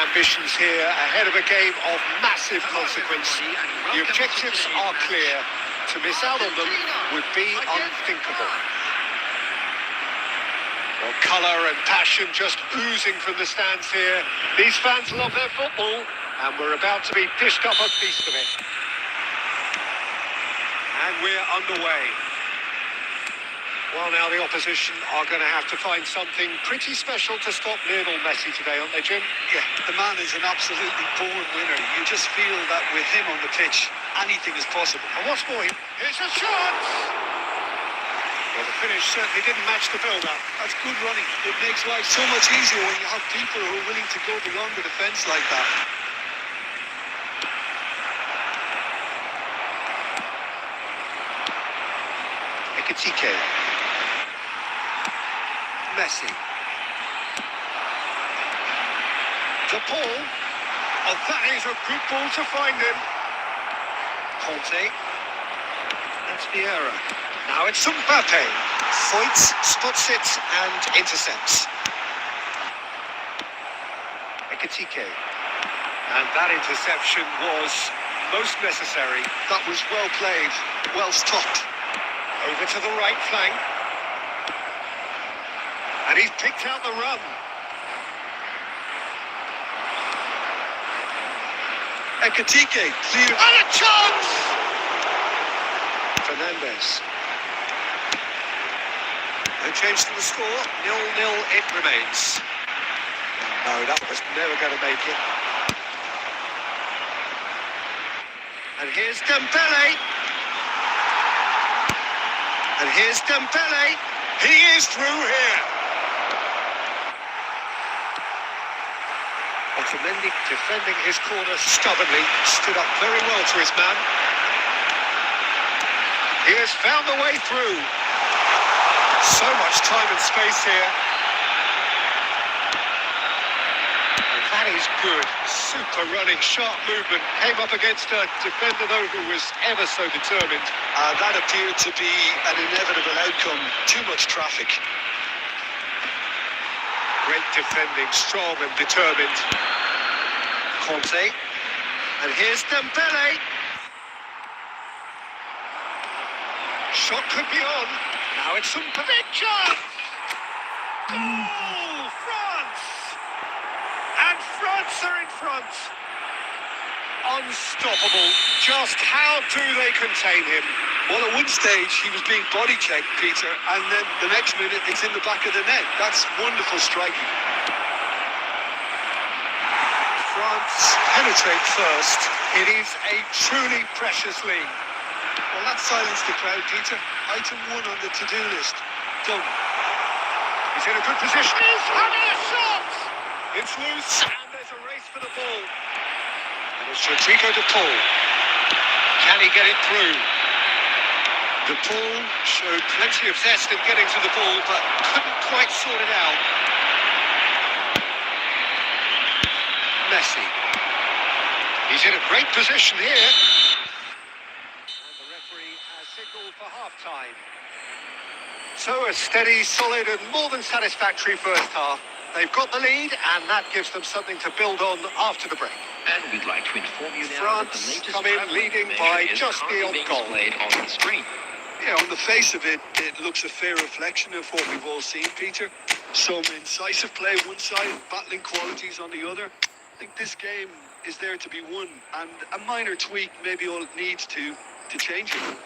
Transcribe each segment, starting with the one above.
ambitions here ahead of a game of massive consequence. The objectives are clear. To miss out on them would be unthinkable. Well, colour and passion just oozing from the stands here. These fans love their football, and we're about to be dished up a feast of it. And we're underway. Well, now the opposition are going to have to find something pretty special to stop Lionel Messi today, aren't they, Jim? Yeah, the man is an absolutely born winner. You just feel that with him on the pitch, anything is possible. And what's more, here's a shot! Well, the finish certainly didn't match the build-up. That's good running. It makes life so much easier when you have people who are willing to go beyond the defence like that. Vickyserrr. Messi. The ball. Oh, that is a good ball to find him. Conte. That's the error. Now it's Mbappe. Fights, spots it, and intercepts. Vickyserrr. And that interception was most necessary. That was well played, well stopped. Over to the right flank. And he's picked out the run. Vickyserrr, clear. And a chance! Fernandez. No change to the score. 0-0 it remains. No, that was never going to make it. And here's Dembele. And here's Dembele. He is through here. Otamendi defending his corner stubbornly. Stood up very well to his man. He has found the way through. So much time and space here. And that is good. Super running, sharp movement. Came up against a defender, though, who was ever so determined. That appeared to be an inevitable outcome. Too much traffic. Great defending, strong and determined. Conte. And here's Dembele. Shot could be on. Now it's Mbappe. Goal! France! And France are in front. Unstoppable. Just how do they contain him? Well, at one stage, he was being body checked, Peter, and then the next minute, it's in the back of the net. That's wonderful striking. France penetrate first. It is a truly precious lead. Well, that silenced the crowd, Peter. Item 1 on the to-do list. Done. He's in a good position. He's having a shot! It's loose, and there's a race for the ball. And it's Rodrigo de Paul. Can he get it through? De Paul showed plenty of zest in getting to the ball, but couldn't quite sort it out. Messi. He's in a great position here. Signal for half-time. So a steady, solid and more than satisfactory first half. They've got the lead and that gives them something to build on after the break. And we'd like to inform you now that the France latest come in leading by just the odd goal. on the screen. Yeah, on the face of it, it looks a fair reflection of what we've all seen, Peter. Some incisive play one side, battling qualities on the other. I think this game is there to be won, and a minor tweak may be all it needs to change it.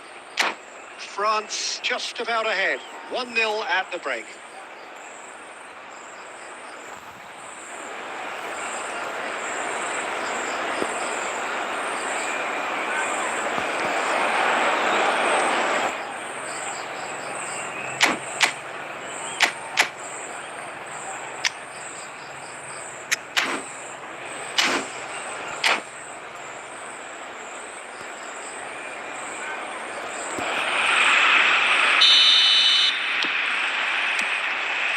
France just about ahead. 1-0 at the break.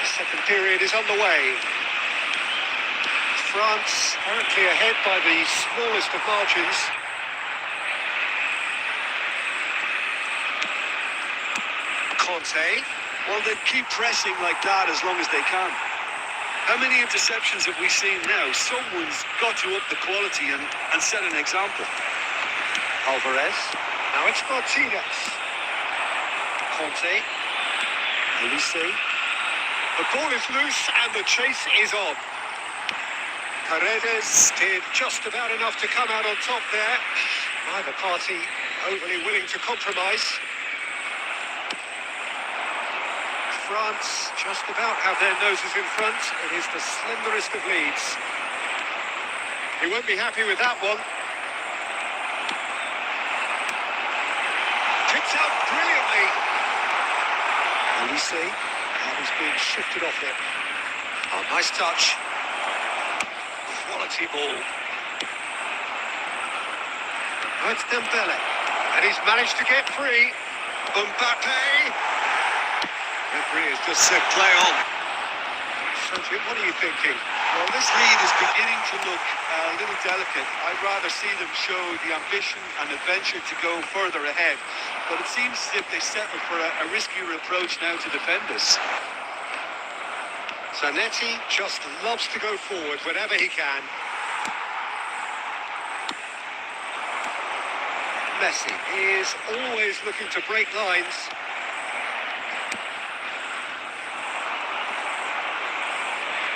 Second period is underway. France currently ahead by the smallest of margins. Conte. Well, they keep pressing like that as long as they can. How many interceptions have we seen now? Someone's got to up the quality and set an example. Alvarez. Now it's Martinez. Conte. Olise. The ball is loose and the chase is on. Paredes did just about enough to come out on top there. Neither party overly willing to compromise. France just about have their noses in front. It is the slenderest of leads. He won't be happy with that one. Kicks out brilliantly. Olise, and he's being shifted off it. Oh, nice touch. Quality ball. Now it's Dembele, and he's managed to get free. Mbappe. Referee has just said play on. So, Jim, what are you thinking? Well, this lead is beginning to look a little delicate. I'd rather see them show the ambition and adventure to go further ahead. But it seems as if they settle for a riskier approach now to defend this. Zanetti just loves to go forward whenever he can. Messi is always looking to break lines.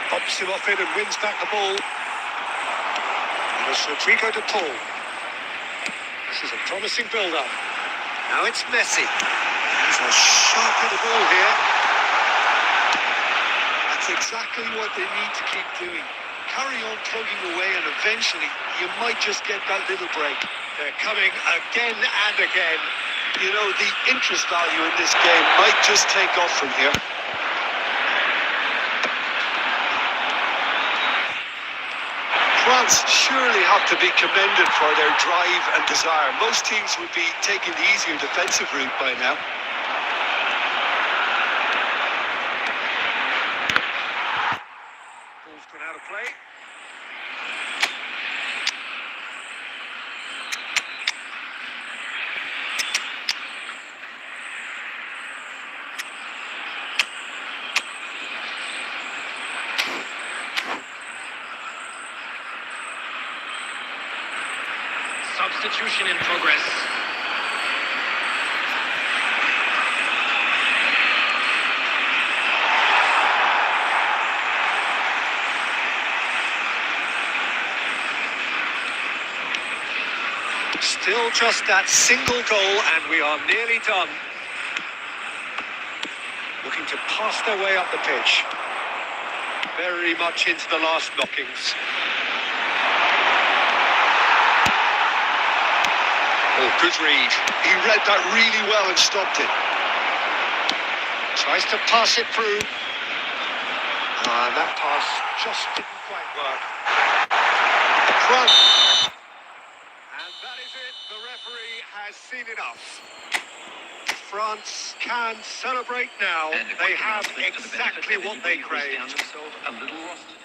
Pops him off it and wins back the ball. And it's Rodrigo de Paul. This is a promising build-up. Now it's Messi. He's a sharp hit the ball here. That's exactly what they need to keep doing. Carry on plugging away and eventually you might just get that little break. They're coming again and again. You know, the interest value in this game might just take off from here. France surely have to be commended for their drive and desire. Most teams would be taking the easier defensive route by now. Ball's gone out of play. Substitution in progress. Still just that single goal and we are nearly done. Looking to pass their way up the pitch. Very much into the last knockings. Oh, good read. He read that really well and stopped it. Tries to pass it through. And that pass just didn't quite work. Front. And that is it. The referee has seen enough. France can celebrate now. And They have exactly what they craved. Found himself a little lost today.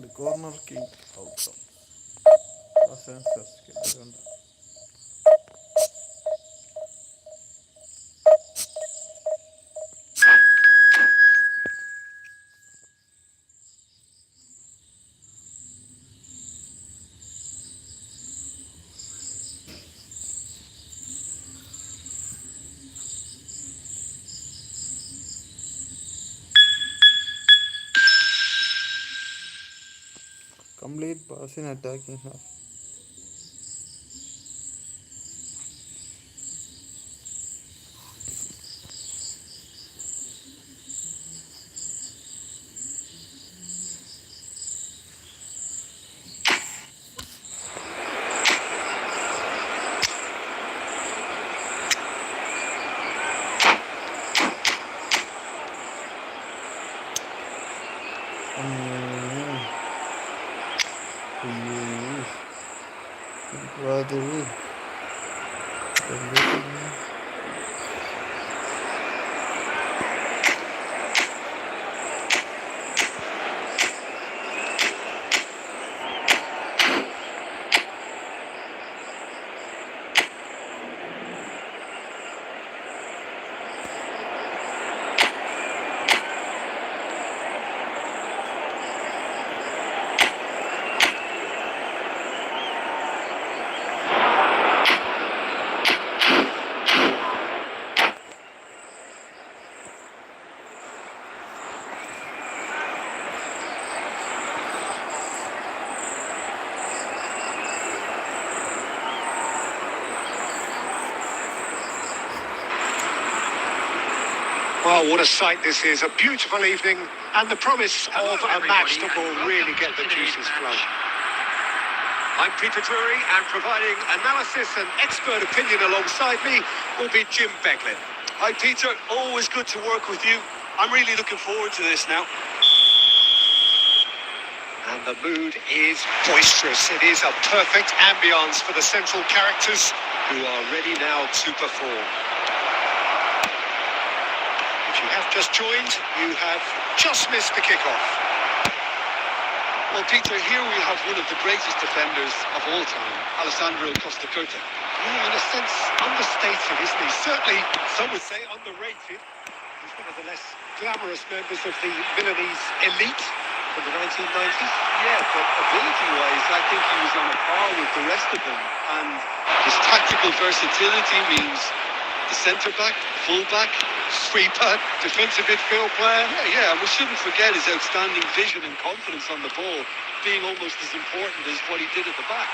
the corner kick outcomes. Svenska runda. Complete pass in attacking half. Brother. Well, what a sight this is. A beautiful evening and the promise of a match that will really get the juices flowing. I'm Peter Drury, and providing analysis and expert opinion alongside me will be Jim Beglin. Hi, Peter. Always good to work with you. I'm really looking forward to this now. And the mood is boisterous. It is a perfect ambience for the central characters who are ready now to perform. If you have just joined, you have just missed the kickoff. Well, Peter, here we have one of the greatest defenders of all time, Alessandro Costa Curta. Yeah, in a sense, understated, isn't he? Certainly, some would say underrated. He's one of the less glamorous members of the Milanese elite from the 1990s. Yeah, but ability-wise, I think he was on a par with the rest of them. And his tactical versatility means the centre-back, full-back, Sweeper, defensive midfield player. yeah, and we shouldn't forget his outstanding vision and confidence on the ball, being almost as important as what he did at the back.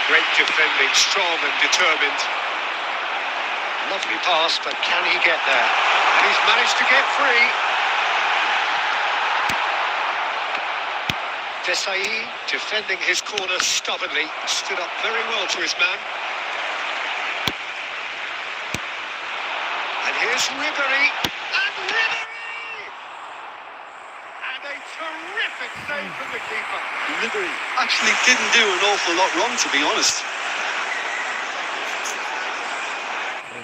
Great defending, strong and determined. Lovely pass, but can he get there? And he's managed to get free. Vickyserrr defending his corner stubbornly, stood up very well to his man. And here's Ribery, and Ribery! And a terrific save from the keeper. Ribery actually didn't do an awful lot wrong, to be honest.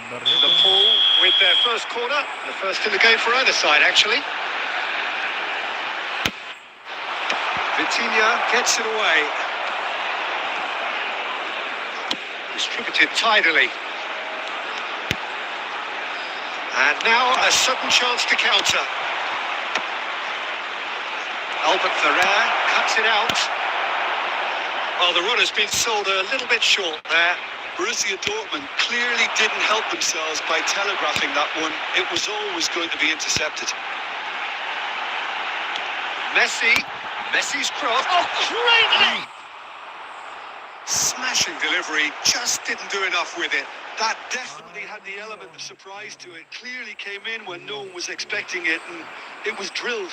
The Pool with their first corner, the first in the game for either side, actually. Vickyserrr gets it away. Distributed tidily. And now a sudden chance to counter. Vickyserrr cuts it out. Well, the run has been sold a little bit short there. Borussia Dortmund clearly didn't help themselves by telegraphing that one. It was always going to be intercepted. Messi's cross. Oh, greatly! Smashing delivery, just didn't do enough with it. That definitely had the element of surprise to it. Clearly came in when no one was expecting it, and it was drilled.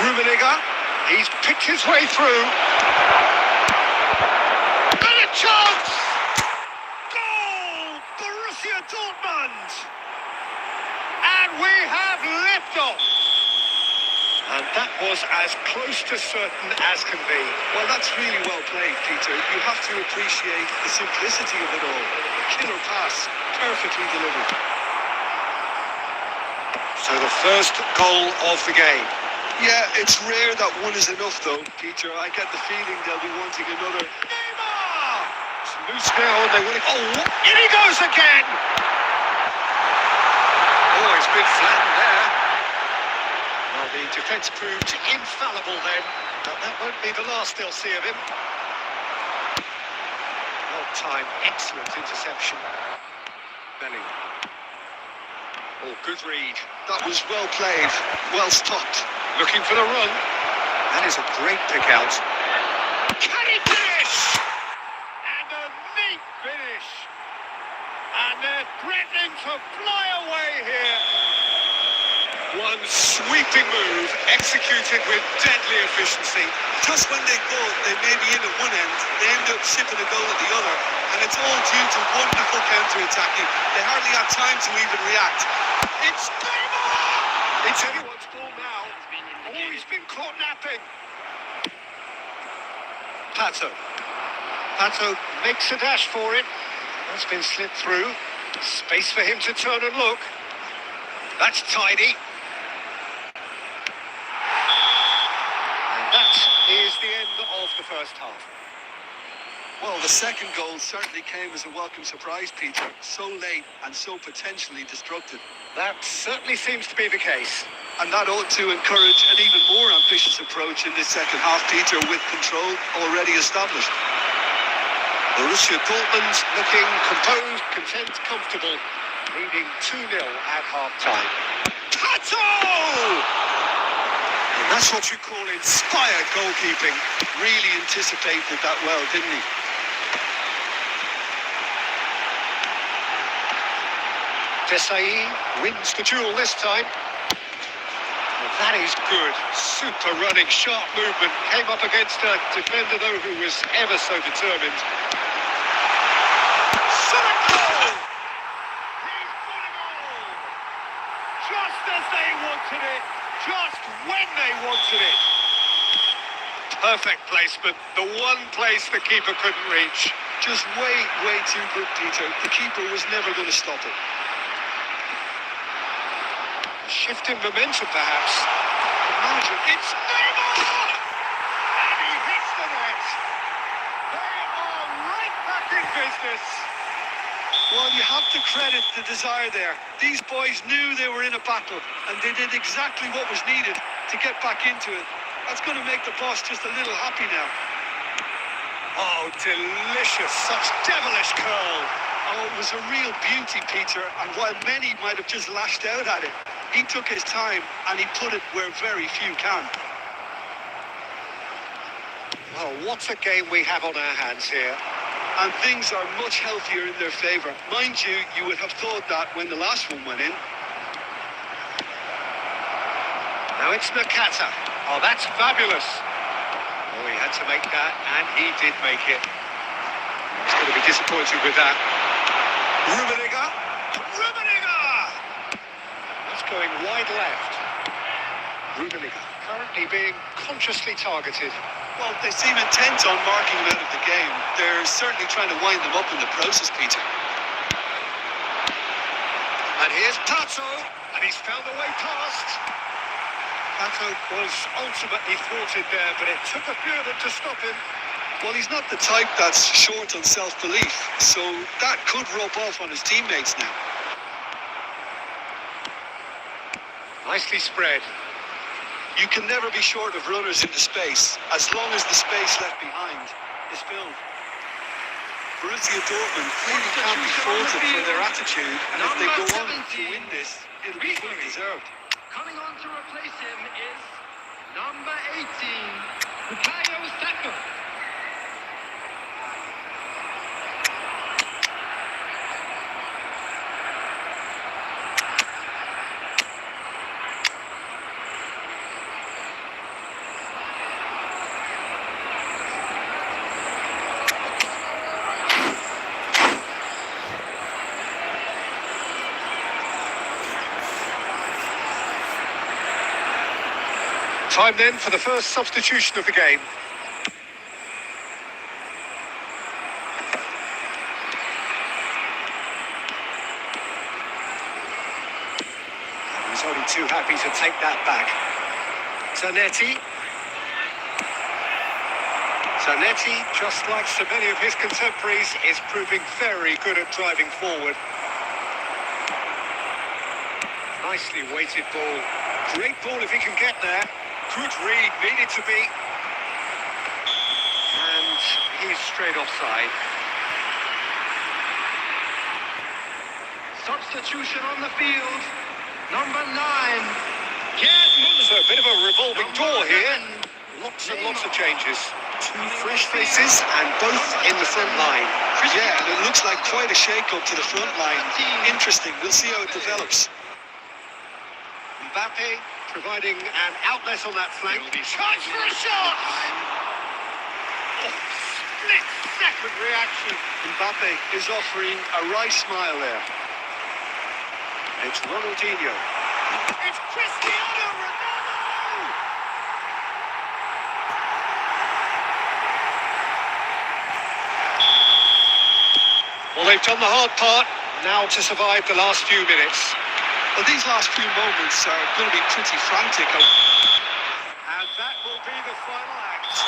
Rummenigge, he's picked his way through. And a chance! Goal! Borussia Dortmund! And we have liftoff! And That was as close to certain as can be. Well, that's really well played, Peter. You have to appreciate the simplicity of it all. Killer pass, perfectly delivered. So the first goal of the game. Yeah, it's rare that one is enough, though, Peter. I get the feeling they'll be wanting another. Neymar! It's loose now, and they want it. Oh, in he goes again! Oh, he's been flattened there. Well, the defence proved infallible then, but that won't be the last they'll see of him. Well timed, excellent interception. Bellingham. Oh, good read. That was well played, well stopped. Looking for the run. That is a great pick out. Can he finish? And a neat finish. And they're threatening to fly away here. One sweeping move, executed with deadly efficiency. Just when they thought they may be in at one end, they end up shipping a goal at the other. And it's all due to wonderful counter-attacking. They hardly have time to even react. It's Neymar! It's anyone's ball now. Oh, he's been caught napping. Pato makes a dash for it. That's been slipped through. Space for him to turn and look. That's tidy. And that is the end of the first half. Well, the second goal certainly came as a welcome surprise, Peter. So late and so potentially destructive. That certainly seems to be the case. And that ought to encourage an even more ambitious approach in this second half, Peter, with control already established. Borussia Dortmund looking composed, content, comfortable, leading 2-0 at half-time. Pato! And that's what you call inspired goalkeeping. Really anticipated that well, didn't he? Vickyserrr wins the duel this time. Well, that is good. Super running, sharp movement. Came up against a defender, though, who was ever so determined. Shot a goal! He's got a goal! Just as they wanted it. Just when they wanted it. Perfect placement. The one place the keeper couldn't reach. Just way too good, Peter. The keeper was never going to stop it. Shift in momentum, perhaps. The manager, it's Neymar! And he hits the net. They are right back in business. Well, you have to credit the desire there. These boys knew they were in a battle, and they did exactly what was needed to get back into it. That's going to make the boss just a little happy now. Oh, delicious. Such devilish curl. Oh, it was a real beauty, Peter, and while many might have just lashed out at it, he took his time and he put it where very few can. Well, what a game we have on our hands here. And things are much healthier in their favour. Mind you, you would have thought that when the last one went in. Now it's Nakata. Oh, that's fabulous. Oh, he had to make that, and he did make it. He's going to be disappointed with that. Rummenigge. That's going wide left. Rummenigge currently being consciously targeted. Well, they seem intent on marking him out of the game. They're certainly trying to wind them up in the process, Peter. And here's Pato, and he's found a way past. Pato was ultimately thwarted there, but it took a few of them to stop him. Well, he's not the type that's short on self-belief, so that could rub off on his teammates now. Nicely spread. You can never be short of runners into space, as long as the space left behind is filled. Borussia Dortmund really can't be faulted for their attitude, and if they go on to win this, it'll be fully deserved. Coming on to replace him is number 18, Bukayo Saka. Time then for the first substitution of the game. And he's only too happy to take that back. Zanetti, just like so many of his contemporaries, is proving very good at driving forward. Nicely weighted ball. Great ball if he can get there. Good read, needed to be. And he's straight offside. Substitution on the field. Number 9. So a bit of a revolving door here. Lots and lots of changes. Two fresh faces and both in the front line. Yeah, and it looks like quite a shake-up to the front line. Interesting. We'll see how it develops. Mbappe providing an outlet on that flank. Chance for a shot! Oh, split-second reaction. Mbappe is offering a wry smile there. It's Ronaldinho. It's Cristiano Ronaldo! Well, they've done the hard part. Now to survive the last few minutes. Well, these last few moments are going to be pretty frantic. And that will be the final act.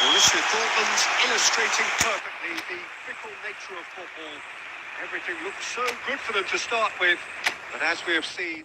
Borussia Dortmund illustrating perfectly the fickle nature of football. Everything looked so good for them to start with, but as we have seen...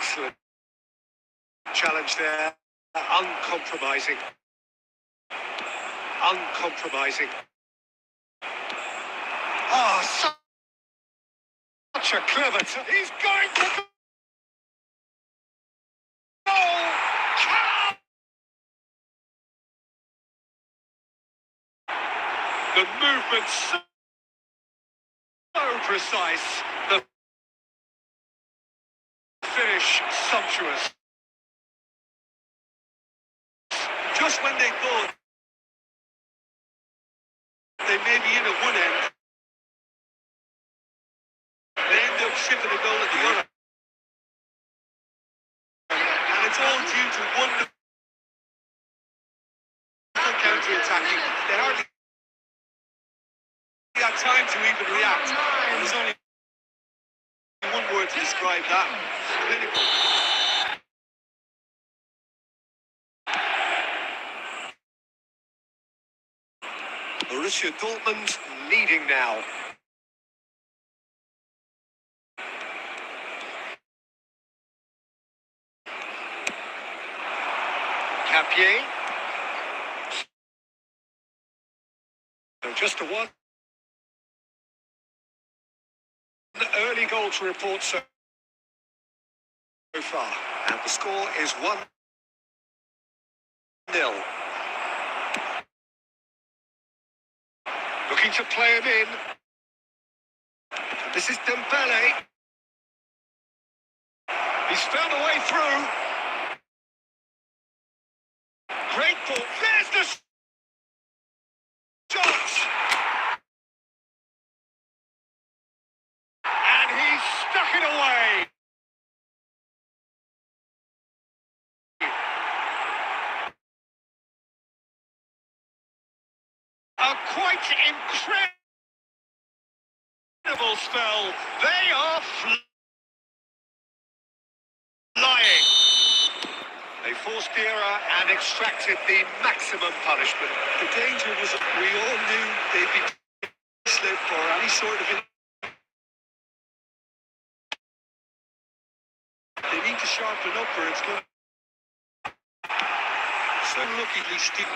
Excellent challenge there. Uncompromising. Uncompromising. Oh, such a clever... He's going for goal! The movement's so precise. The finish sumptuous. Just when they thought they may be in at one end, they end up shipping a goal at the other. And it's all due to wonderful counter-attacking. They hardly got time to even react. There's only one word to describe that: clinical. Borussia Dortmund leading now. Capier. So just a one. An early goal to report so far. And the score is 1-0. Looking to play him in. And this is Dembele. He's found a way through. Great ball. There's the shot. And he's stuck it away. A quite incredible spell. They are flying. They forced the error and extracted the maximum punishment. The danger was, we all knew they'd be slip or any sort of... They need to sharpen up or it's going so luckily Steve.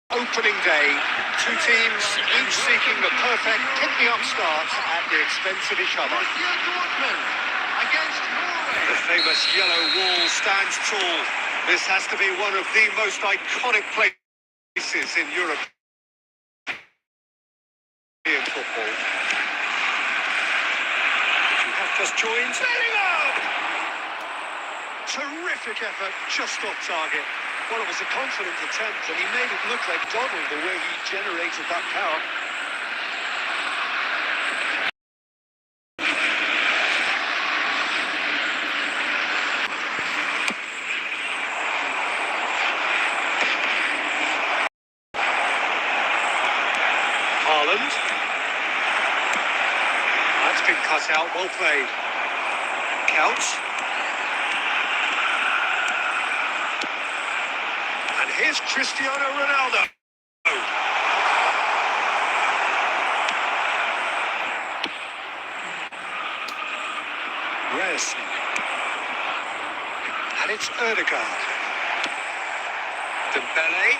Opening day, two teams each seeking the perfect pick-me-up start at the expense of each other. Borussia Dortmund against Norway. The famous yellow wall stands tall. This has to be one of the most iconic places in European football. If you have just joined, Bellingham! Terrific effort, just off target. Well, it was a confident attempt, and he made it look like double the way he generated that power. Haaland. That's been cut out, well played. Counts. Here's Cristiano Ronaldo. Rez. And it's Ødegaard. Dembele.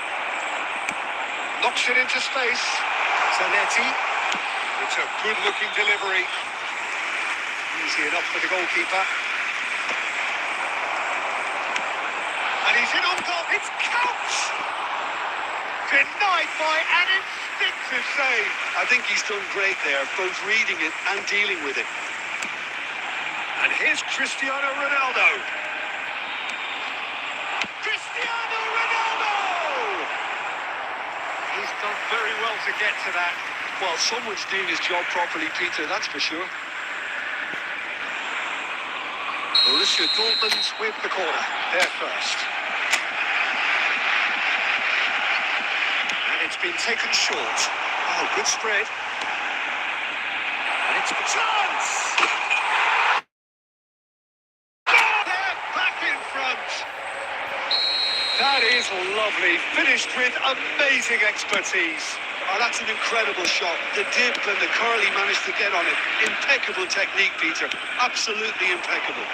Knocks it into space. Zanetti. It's a good-looking delivery. Easy enough for the goalkeeper. And he's in on goal. It's counts! Denied by an instinctive save. I think he's done great there, both reading it and dealing with it. And here's Cristiano Ronaldo. Cristiano Ronaldo! He's done very well to get to that. Well, someone's doing his job properly, Peter, that's for sure. Borussia Dortmund with the corner. They're first. And it's been taken short. Oh, good spread. And it's a chance! They're back in front. That is lovely. Finished with amazing expertise. Oh, that's an incredible shot. The dip and the curl he managed to get on it. Impeccable technique, Peter. Absolutely impeccable.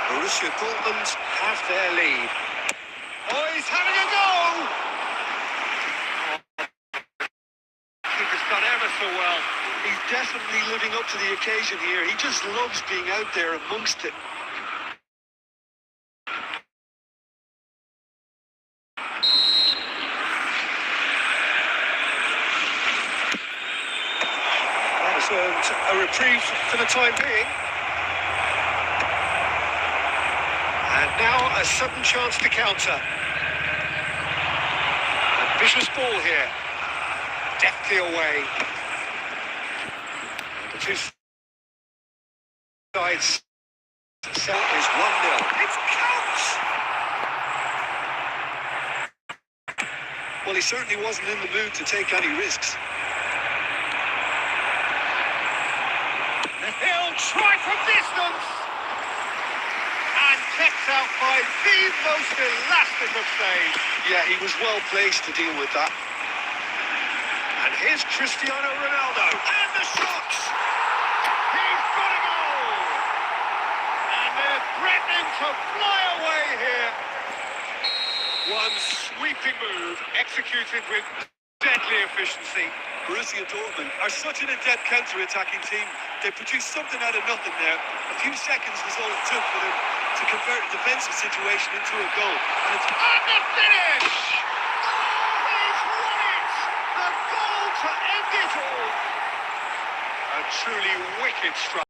Borussia Dortmund have their lead. Oh, he's having a go! Keeper's done ever so well. He's definitely living up to the occasion here. He just loves being out there amongst it. That has earned a reprieve for the time being. And now a sudden chance to counter. Ambitious ball here. Deftly away. The two sides set is 1-0. It's counts! Well, he certainly wasn't in the mood to take any risks. He'll try from distance! And kept out by the most elastic of saves. Yeah, he was well placed to deal with that. And here's Cristiano Ronaldo. And the shot! He's got a goal! And they're threatening to fly away here. One sweeping move executed with deadly efficiency. Borussia Dortmund are such an adept counter-attacking team. They produced something out of nothing there. A few seconds was all it took for them to convert a defensive situation into a goal. And it's And the finish! Oh, he's won it! The goal to end it all! A truly wicked strike.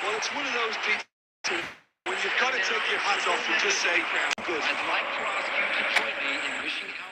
well, it's one of those, Peter, when you've got to take your hat off and just say, good. I'd like to ask you to join me in wishing out.